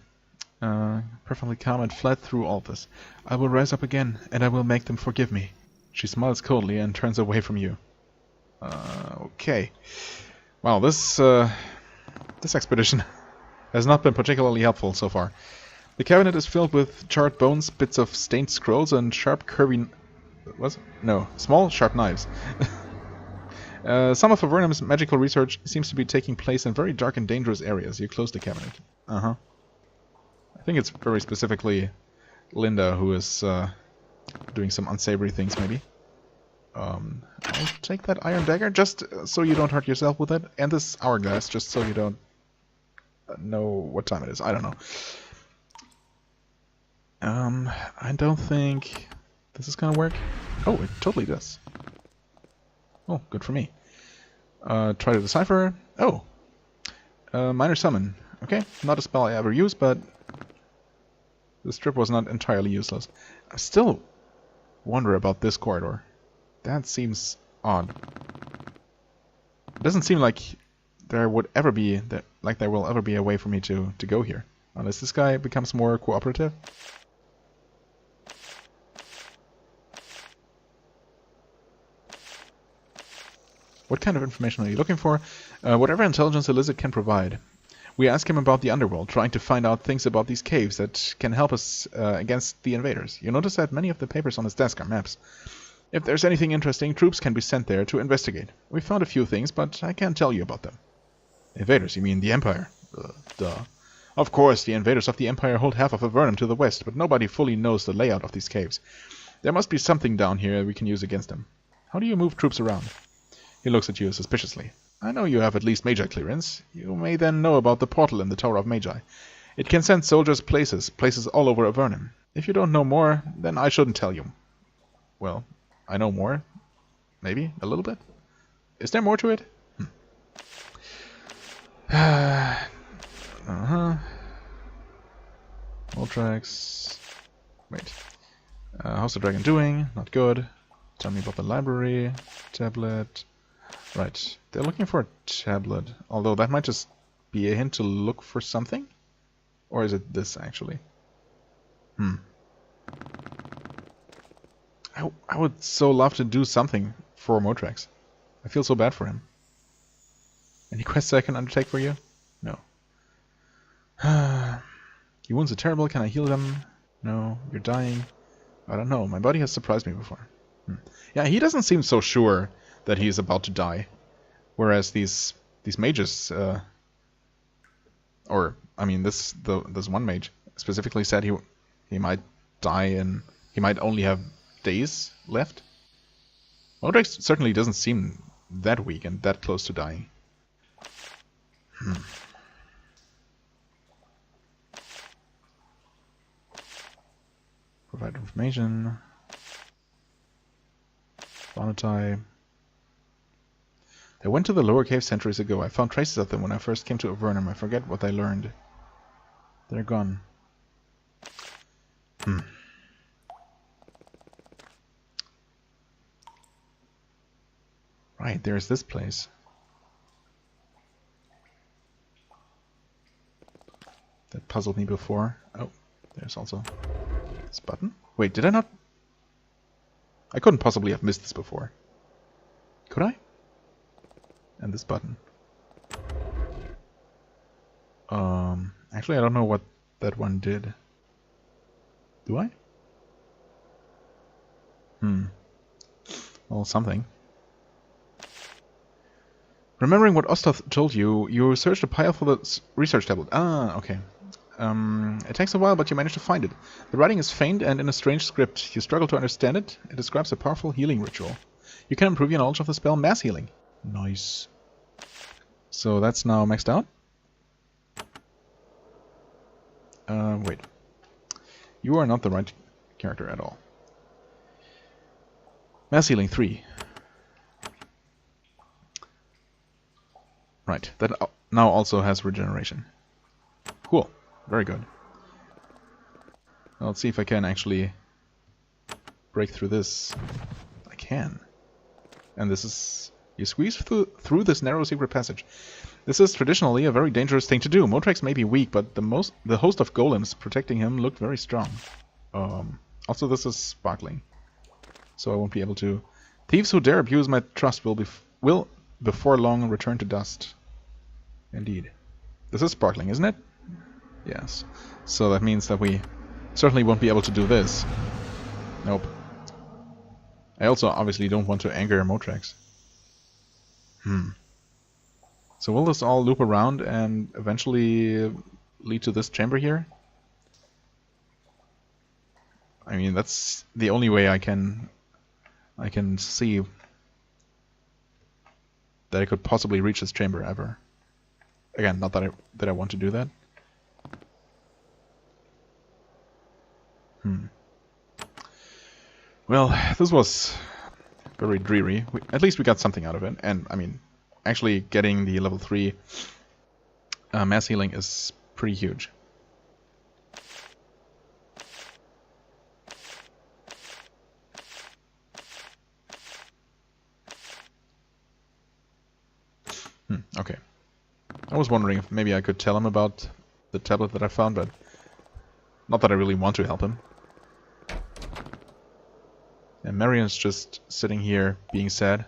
Perfectly calm and flat through all this. I will rise up again, and I will make them forgive me. She smiles coldly and turns away from you. Okay. Wow, this expedition has not been particularly helpful so far. The cabinet is filled with charred bones, bits of stained scrolls, and sharp, curvy... small, sharp knives. Some of Avernum's magical research seems to be taking place in very dark and dangerous areas. You close the cabinet. I think it's very specifically Linda who is doing some unsavory things, maybe. I'll take that iron dagger just so you don't hurt yourself with it, and this hourglass just so you don't know what time it is. I don't know. I don't think this is gonna work. Oh, it totally does. Oh, good for me. Try to decipher. Oh, minor summon. Okay, not a spell I ever use, but the strip was not entirely useless. I still wonder about this corridor. That seems odd. It doesn't seem like there would ever be there will ever be a way for me to go here, unless this guy becomes more cooperative. What kind of information are you looking for? Whatever intelligence a lizard can provide. We ask him about the underworld, trying to find out things about these caves that can help us against the invaders. You notice that many of the papers on his desk are maps. If there's anything interesting, troops can be sent there to investigate. We found a few things, but I can't tell you about them. Invaders, you mean the Empire? Duh. Of course, the invaders of the Empire hold half of Avernum to the west, but nobody fully knows the layout of these caves. There must be something down here we can use against them. How do you move troops around? He looks at you suspiciously. I know you have at least Magi clearance. You may then know about the portal in the Tower of Magi. It can send soldiers places all over Avernum. If you don't know more, then I shouldn't tell you. Well, I know more. Maybe? A little bit? Is there more to it? All tracks. Wait. How's the dragon doing? Not good. Tell me about the library. Tablet. Right. They're looking for a tablet. Although that might just be a hint to look for something? Or is it this, actually? I would so love to do something for Motrax. I feel so bad for him. Any quests I can undertake for you? No. Your wounds are terrible. Can I heal them? No. You're dying. I don't know. My body has surprised me before. Yeah, he doesn't seem so sure that he's about to die. Whereas these mages, this one mage specifically said he might die and he might only have days left. Modrax certainly doesn't seem that weak and that close to dying. Provide information. Bonatai. They went to the lower cave centuries ago. I found traces of them when I first came to Avernum. I forget what I learned. They're gone. Hmm. Right, there's this place. That puzzled me before. Oh, there's also this button. Wait, did I not? I couldn't possibly have missed this before. Could I? And this button. Actually, I don't know what that one did. Do I? Well, something. Remembering what Ostoth told you, you searched a pile for the research tablet. Ah, okay. It takes a while, but you managed to find it. The writing is faint and in a strange script. You struggle to understand it. It describes a powerful healing ritual. You can improve your knowledge of the spell Mass Healing. Nice. So that's now maxed out. Wait. You are not the right character at all. Mass Healing 3. Right, that now also has regeneration. Cool, very good. Now let's see if I can actually break through this. I can. And this is... You squeeze through this narrow secret passage. This is traditionally a very dangerous thing to do. Motrax may be weak, but the host of golems protecting him looked very strong. Also, this is sparkling, so I won't be able to. Thieves who dare abuse my trust will before long return to dust. Indeed. This is sparkling, isn't it? Yes. So that means that we certainly won't be able to do this. Nope. I also obviously don't want to anger Motrax. So will this all loop around and eventually lead to this chamber here? I mean, that's the only way I can see that I could possibly reach this chamber ever. Again, not that I want to do that. Well, this was very dreary. At least we got something out of it, and I mean, actually getting the level 3 mass healing is pretty huge. Okay. I was wondering if maybe I could tell him about the tablet that I found, but not that I really want to help him. And Marion's just sitting here being sad.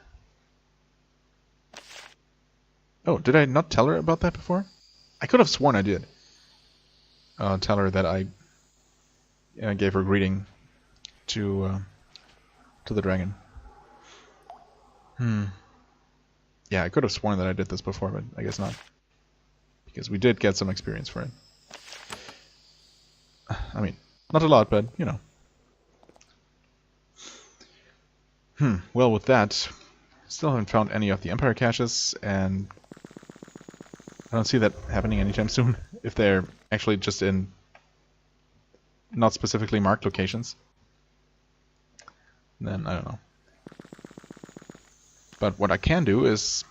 Oh, did I not tell her about that before? I could have sworn I did. Tell her that I gave her greeting to the dragon. Yeah, I could have sworn that I did this before, but I guess not. Because we did get some experience for it. I mean, not a lot, but, you know. Well, with that, still haven't found any of the Empire caches, and I don't see that happening anytime soon, if they're actually just in not specifically marked locations. Then, I don't know. But what I can do is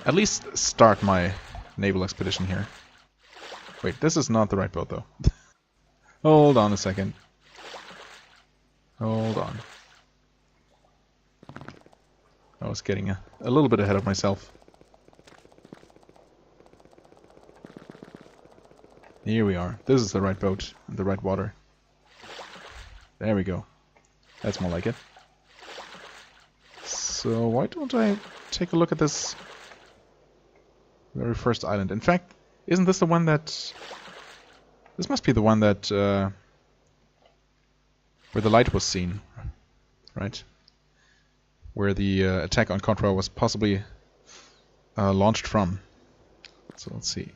at least start my naval expedition here. Wait, this is not the right boat, though. Hold on a second. Hold on. I was getting a little bit ahead of myself. Here we are. This is the right boat, the right water. There we go. That's more like it. So why don't I take a look at this very first island? In fact, isn't this the one that... This must be the one that... where the light was seen, right? Where the attack on Contra was possibly launched from. So let's see.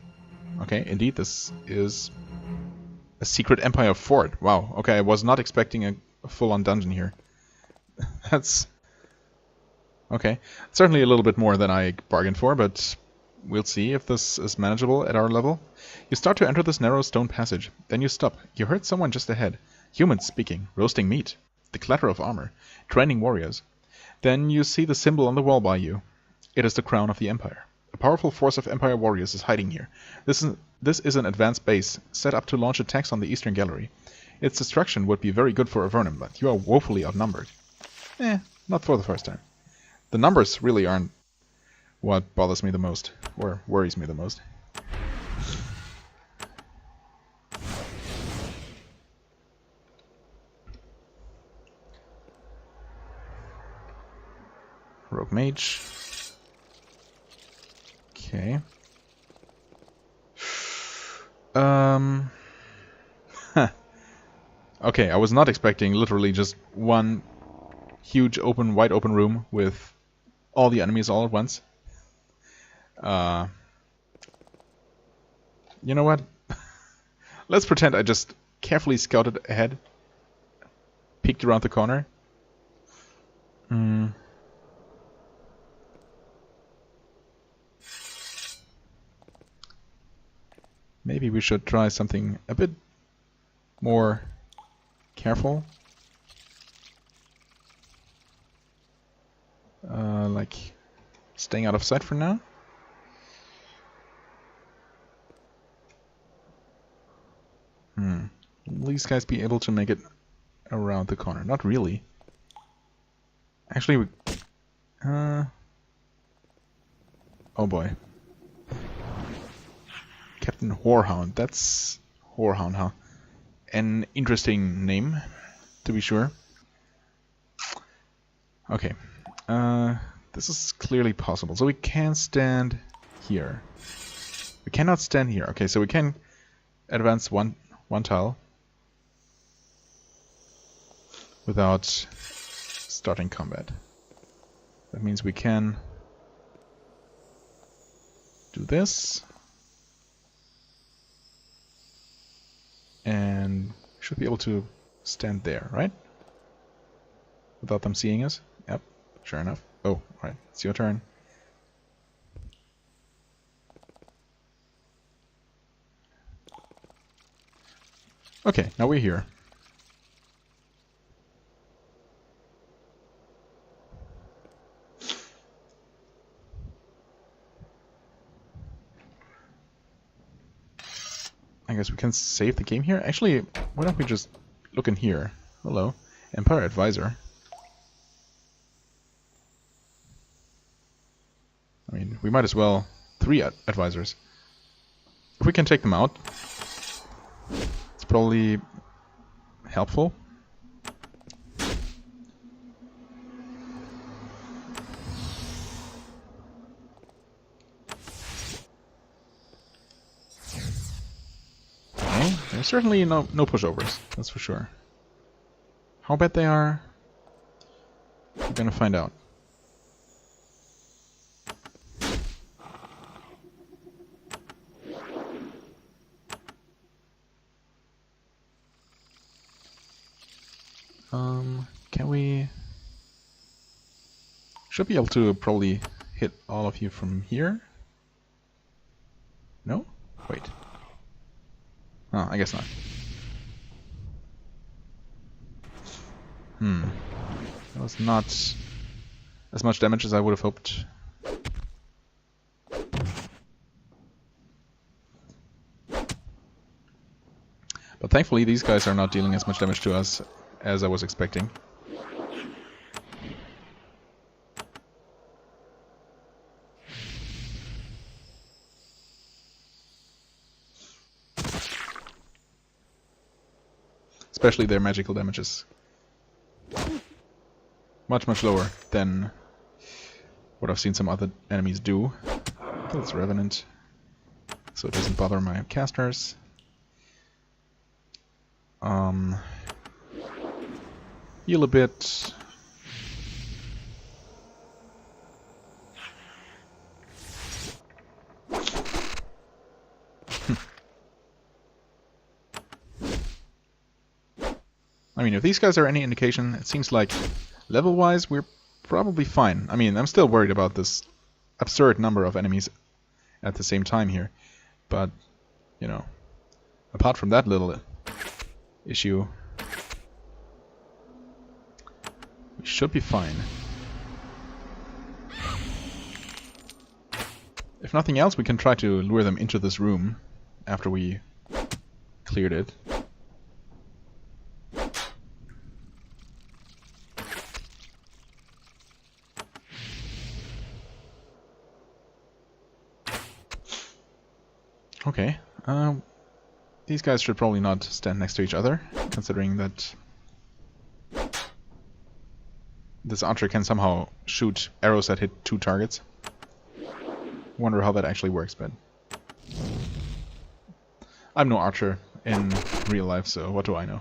Okay, indeed, this is a secret Empire fort. Wow, okay, I was not expecting a full-on dungeon here. That's... Okay, certainly a little bit more than I bargained for, but we'll see if this is manageable at our level. You start to enter this narrow stone passage. Then you stop. You heard someone just ahead. Humans speaking, roasting meat. The clatter of armor. Training warriors. Then you see the symbol on the wall by you. It is the crown of the Empire. A powerful force of Empire warriors is hiding here. This is an advanced base, set up to launch attacks on the Eastern Gallery. its destruction would be very good for Avernum, but you are woefully outnumbered. Not for the first time. The numbers really aren't what bothers me the most, or worries me the most. Rogue Mage. Okay. Okay, I was not expecting literally just one huge wide open room with all the enemies all at once. You know what? Let's pretend I just carefully scouted ahead, peeked around the corner. Maybe we should try something a bit more careful. Like staying out of sight for now. Will these guys be able to make it around the corner? Not really. Actually, oh boy. Captain Whorehound. That's Whorehound, huh? An interesting name, to be sure. Okay. This is clearly possible. So we can stand here. We cannot stand here. Okay, so we can advance one tile without starting combat. That means we can do this. And should be able to stand there, right? Without them seeing us? Yep, sure enough. Oh, right, it's your turn. Okay, now we're here. I guess we can save the game here. Actually, why don't we just look in here? Hello, Empire Advisor. I mean, we might as well 3 advisors. If we can take them out, it's probably helpful. Okay, there's certainly no pushovers, that's for sure. How bad they are, we're gonna find out. Can we... Should be able to probably hit all of you from here? No? Wait. Oh, I guess not. That was not as much damage as I would have hoped. But thankfully these guys are not dealing as much damage to us as I was expecting. Especially their magical damages. Much lower than what I've seen some other enemies do. That's Revenant, so it doesn't bother my casters. Heal a bit. I mean, if these guys are any indication, it seems like level-wise we're probably fine. I mean, I'm still worried about this absurd number of enemies at the same time here. But, you know, apart from that little issue, we should be fine. If nothing else, we can try to lure them into this room after we cleared it. Okay. These guys should probably not stand next to each other, considering that this archer can somehow shoot arrows that hit 2 targets. Wonder how that actually works, but I'm no archer in real life, so what do I know?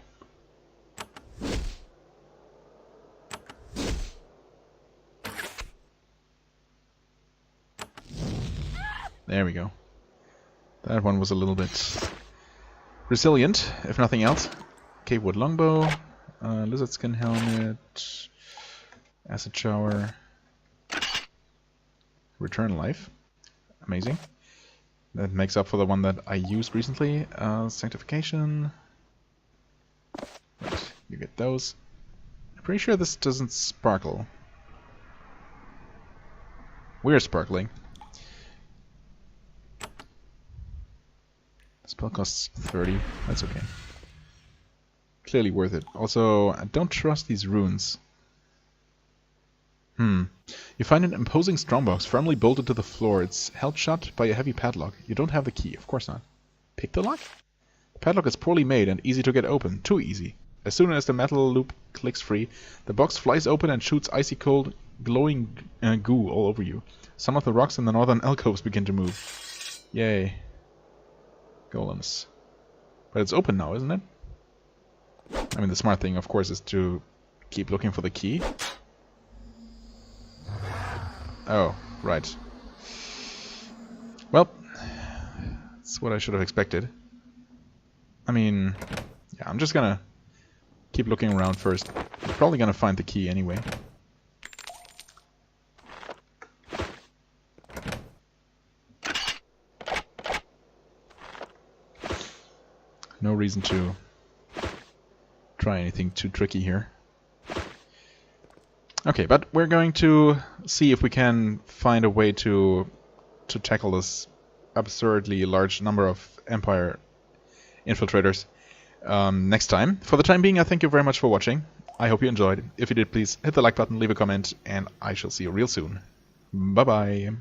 There we go. That one was a little bit resilient, if nothing else. Cave wood longbow, lizard skin helmet, acid shower, return life. Amazing. That makes up for the one that I used recently. Sanctification. Right, you get those. I'm pretty sure this doesn't sparkle. We're sparkling. Spell costs 30. That's okay. Clearly worth it. Also, I don't trust these runes. You find an imposing strongbox firmly bolted to the floor. It's held shut by a heavy padlock. You don't have the key. Of course not. Pick the lock? The padlock is poorly made and easy to get open. Too easy. As soon as the metal loop clicks free, the box flies open and shoots icy cold, glowing goo all over you. Some of the rocks in the northern alcoves begin to move. Yay. Golems. But it's open now, isn't it? I mean, the smart thing, of course, is to keep looking for the key. Oh, right. Well, that's what I should have expected. I mean, yeah, I'm just gonna keep looking around first. I'm probably gonna find the key anyway. No reason to try anything too tricky here. Okay, but we're going to see if we can find a way to tackle this absurdly large number of Empire infiltrators next time. For the time being, I thank you very much for watching. I hope you enjoyed. If you did, please hit the like button, leave a comment, and I shall see you real soon. Bye-bye.